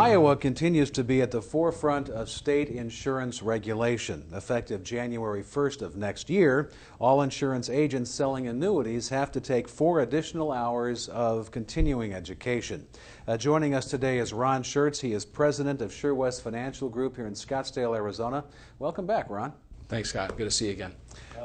Iowa continues to be at the forefront of state insurance regulation. Effective January 1st of next year, all insurance agents selling annuities have to take 4 additional hours of continuing education. Joining us today is Ron Shurts. He is president of Shurwest Financial Group here in Scottsdale, Arizona. Welcome back, Ron. Thanks, Scott. Good to see you again.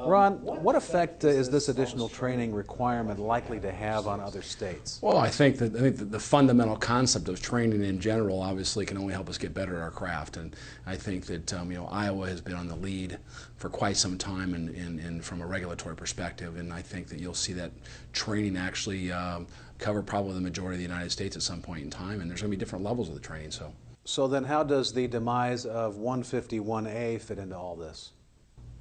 Ron, what effect is this additional training requirement likely to have on other states? Well, I think that the fundamental concept of training in general obviously can only help us get better at our craft, and I think that Iowa has been on the lead for quite some time and from a regulatory perspective, and I think that you'll see that training actually cover probably the majority of the United States at some point in time, and there's going to be different levels of the training. So then how does the demise of 151A fit into all this?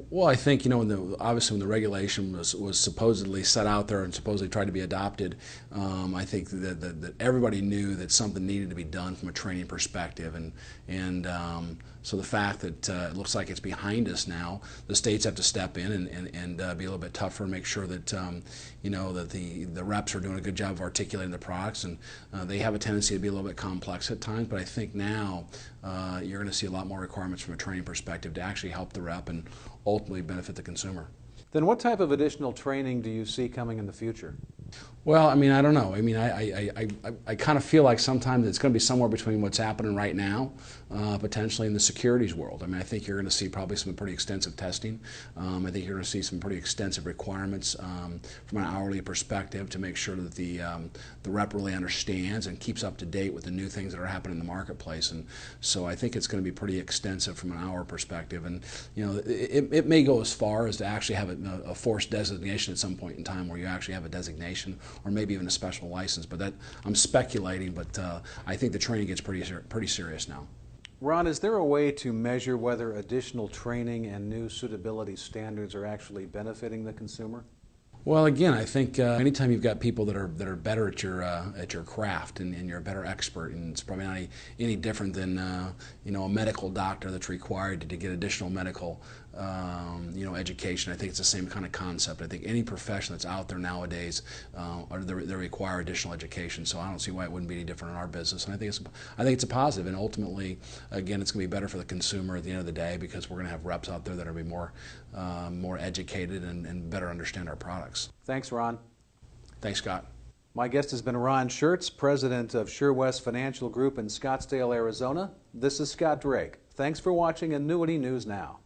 Well, I think, obviously when the regulation was supposedly set out there and supposedly tried to be adopted, I think that everybody knew that something needed to be done from a training perspective, and so the fact that it looks like it's behind us now, the states have to step in and be a little bit tougher and make sure that that the reps are doing a good job of articulating the products, and they have a tendency to be a little bit complex at times, but I think now you're going to see a lot more requirements from a training perspective to actually help the rep and ultimately benefit the consumer. Then what type of additional training do you see coming in the future? Well, I don't know. I kind of feel like sometimes it's going to be somewhere between what's happening right now, potentially in the securities world. I think you're going to see probably some pretty extensive testing. I think you're going to see some pretty extensive requirements from an hourly perspective to make sure that the rep really understands and keeps up to date with the new things that are happening in the marketplace. And so I think it's going to be pretty extensive from an hour perspective. And it may go as far as to actually have a forced designation at some point in time where you actually have a designation or maybe even a special license, but that I'm speculating, but I think the training gets pretty serious now. Ron, is there a way to measure whether additional training and new suitability standards are actually benefiting the consumer? Well, again, I think anytime you've got people that are better at your craft and you're a better expert, and it's probably not any different than a medical doctor that's required to get additional medical education. I think it's the same kind of concept. I think any profession that's out there nowadays, they require additional education. So I don't see why it wouldn't be any different in our business. And I think it's a positive. And ultimately, again, it's going to be better for the consumer at the end of the day because we're going to have reps out there that are going to be more educated and better understand our products. Thanks, Ron. Thanks, Scott. My guest has been Ron Shurts, president of Shurwest Financial Group in Scottsdale, Arizona. This is Scott Drake. Thanks for watching Annuity News Now.